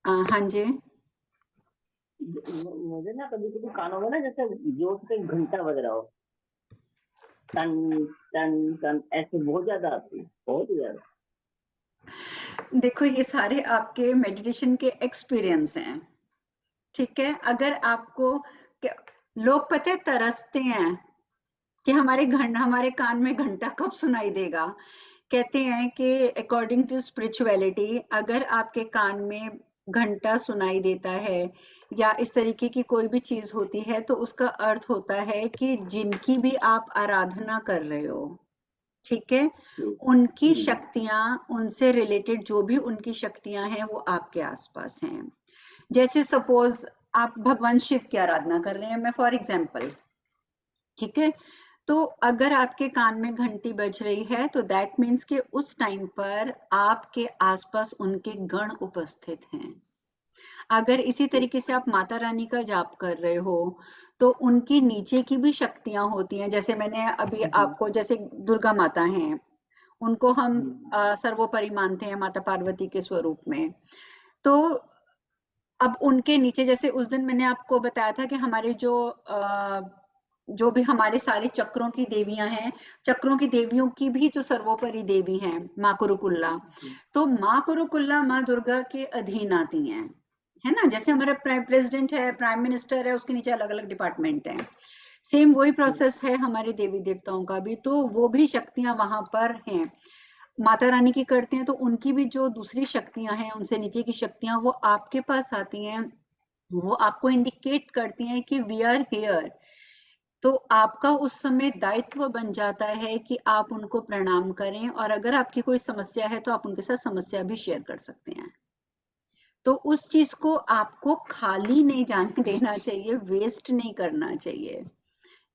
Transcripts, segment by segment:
हाँ जी। मुझे ना कभी कभी कानों में ना जैसे जोर से घंटा बज रहा हो, टन टन टन, ऐसे बहुत ज्यादा आती है, बहुत ही ज्यादा। देखो, ये सारे आपके मेडिटेशन के एक्सपीरियंस हैं। ठीक है, अगर आपको लोग पता है तरसते हैं कि हमारे कान में घंटा कब सुनाई देगा। कहते हैं कि अकॉर्डिंग टू स्पिरिचुअलिटी, अगर आपके कान में घंटा सुनाई देता है या इस तरीके की कोई भी चीज होती है, तो उसका अर्थ होता है कि जिनकी भी आप आराधना कर रहे हो, ठीक है, उनकी हम्म। शक्तियां, उनसे रिलेटेड जो भी उनकी शक्तियां हैं वो आपके आसपास हैं। जैसे सपोज आप भगवान शिव की आराधना कर रहे हैं, मैं फॉर एग्जांपल, ठीक है, तो अगर आपके कान में घंटी बज रही है तो दैट मीन्स कि उस टाइम पर आपके आसपास उनके गण उपस्थित हैं। अगर इसी तरीके से आप माता रानी का जाप कर रहे हो तो उनकी नीचे की भी शक्तियां होती हैं। जैसे मैंने अभी हम्म। आपको, जैसे दुर्गा माता हैं, उनको हम हम्म। सर्वोपरि मानते हैं माता पार्वती के स्वरूप में। तो अब उनके नीचे, जैसे उस दिन मैंने आपको बताया था कि हमारे जो भी हमारे सारे चक्रों की देवियां हैं, चक्रों की देवियों की भी जो सर्वोपरि देवी हैं माँ कुरुकुल्ला, तो माँ कुरुकुल्ला माँ दुर्गा के अधीन आती हैं, है ना। जैसे हमारा प्रेसिडेंट है, प्राइम मिनिस्टर है, उसके नीचे अलग अलग डिपार्टमेंट है। सेम वही प्रोसेस है हमारे देवी देवताओं का भी, तो वो भी शक्तियां वहां पर हैं। माता रानी की करते हैं तो उनकी भी जो दूसरी शक्तियां हैं, उनसे नीचे की शक्तियां, वो आपके पास आती हैं। वो आपको इंडिकेट करती हैं कि वी आर हियर। तो आपका उस समय दायित्व बन जाता है कि आप उनको प्रणाम करें, और अगर आपकी कोई समस्या है तो आप उनके साथ समस्या भी शेयर कर सकते हैं। तो उस चीज को आपको खाली नहीं जाने देना चाहिए, वेस्ट नहीं करना चाहिए।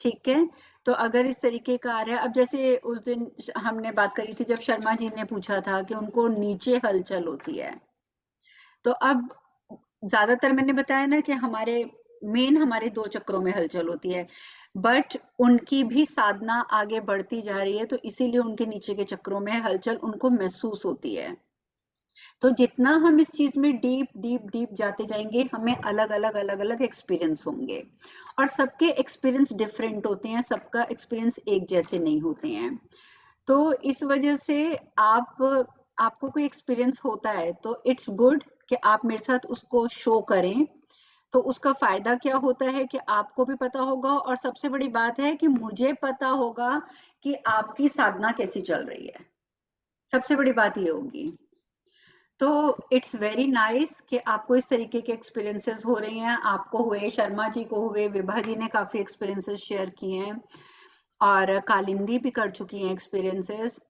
ठीक है, तो अगर इस तरीके का आ रहा है, अब जैसे उस दिन हमने बात करी थी जब शर्मा जी ने पूछा था कि उनको नीचे हलचल होती है, तो अब ज्यादातर मैंने बताया ना कि हमारे दो चक्रों में हलचल होती है, बट उनकी भी साधना आगे बढ़ती जा रही है, तो इसीलिए उनके नीचे के चक्रों में हलचल उनको महसूस होती है। तो जितना हम इस चीज में डीप डीप डीप जाते जाएंगे, हमें अलग अलग एक्सपीरियंस होंगे, और सबके एक्सपीरियंस डिफरेंट होते हैं, सबका एक्सपीरियंस एक जैसे नहीं होते हैं। तो इस वजह से आप आपको कोई एक्सपीरियंस होता है तो इट्स गुड कि आप मेरे साथ उसको शो करें। तो उसका फायदा क्या होता है कि आपको भी पता होगा, और सबसे बड़ी बात है कि मुझे पता होगा कि आपकी साधना कैसी चल रही है। सबसे बड़ी बात ये होगी। तो इट्स वेरी नाइस कि आपको इस तरीके के एक्सपीरियंसेस हो रहे हैं, आपको हुए, शर्मा जी को हुए, विभा जी ने काफी एक्सपीरियंसेस शेयर किए हैं, और कालिंदी भी कर चुकी हैं एक्सपीरियंसेस।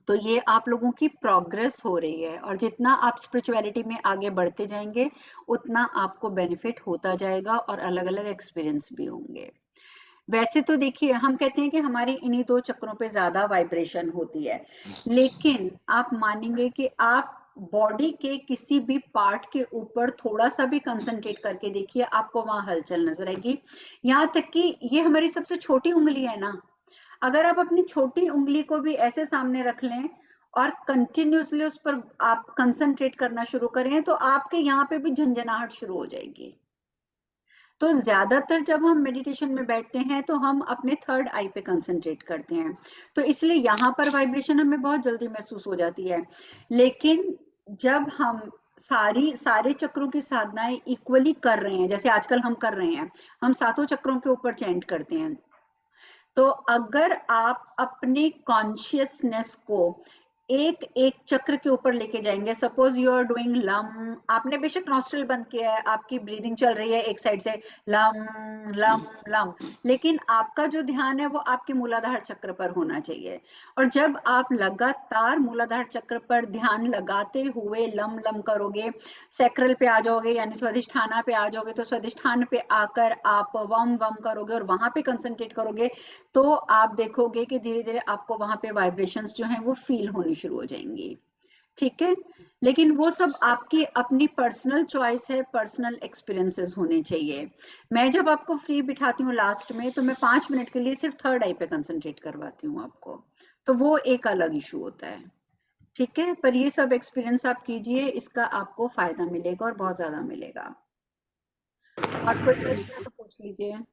तो ये आप लोगों की प्रोग्रेस हो रही है, और जितना आप स्पिरिचुअलिटी में आगे बढ़ते जाएंगे उतना आपको बेनिफिट होता जाएगा, और अलग अलग एक्सपीरियंस भी होंगे। वैसे तो देखिए, हम कहते हैं कि हमारी इन्हीं दो चक्रों पे ज्यादा वाइब्रेशन होती है, लेकिन आप मानेंगे कि आप बॉडी के किसी भी पार्ट के ऊपर थोड़ा सा भी कंसंट्रेट करके देखिए, आपको वहां हलचल नजर आएगी। यहाँ तक कि ये हमारी सबसे छोटी उंगली है ना, अगर आप अपनी छोटी उंगली को भी ऐसे सामने रख लें और कंटिन्यूसली उस पर आप कंसंट्रेट करना शुरू करें, तो आपके यहाँ पे भी झंझनाहट शुरू हो जाएगी। तो ज्यादातर जब हम मेडिटेशन में बैठते हैं तो हम अपने थर्ड आई पे कंसंट्रेट करते हैं, तो इसलिए यहाँ पर वाइब्रेशन हमें बहुत जल्दी महसूस हो जाती है। लेकिन जब हम सारे चक्रों की साधनाएं इक्वली कर रहे हैं, जैसे आजकल हम कर रहे हैं, हम सातों चक्रों के ऊपर चैंट करते हैं, तो अगर आप अपने कॉन्शियसनेस को एक एक चक्र के ऊपर लेके जाएंगे, सपोज यू आर डूइंग लम, आपने बेशक नॉस्ट्रल बंद किया है, आपकी ब्रीदिंग चल रही है एक साइड से, लम लम लम, लेकिन आपका जो ध्यान है वो आपके मूलाधार चक्र पर होना चाहिए। और जब आप लगातार मूलाधार चक्र पर ध्यान लगाते हुए लम लम करोगे, सैक्रल पे आ जाओगे यानी स्वादिष्ठाना पे आ जाओगे, तो स्वादिष्ठान पे आकर आप वम वम करोगे और वहां पे कंसंट्रेट करोगे, तो आप देखोगे कि धीरे धीरे आपको वहां पे वाइब्रेशंस जो हैं वो फील होनी शुरू हो जाएंगी। ठीक है, लेकिन वो सब आपकी अपनी पर्सनल चॉइस है, पर्सनल एक्सपीरियंसेस होने चाहिए। मैं जब आपको फ्री बिठाती हूँ लास्ट में, तो मैं 5 मिनट के लिए सिर्फ थर्ड आई पे कंसंट्रेट करवाती हूँ आपको, तो वो एक अलग इशू होता है। ठीक है, पर ये सब एक्सपीरियंस आप कीजिए, इसका आपको फायदा मिलेगा और बहुत ज्यादा मिलेगा। और कोई प्रश्न है तो पूछ लीजिए।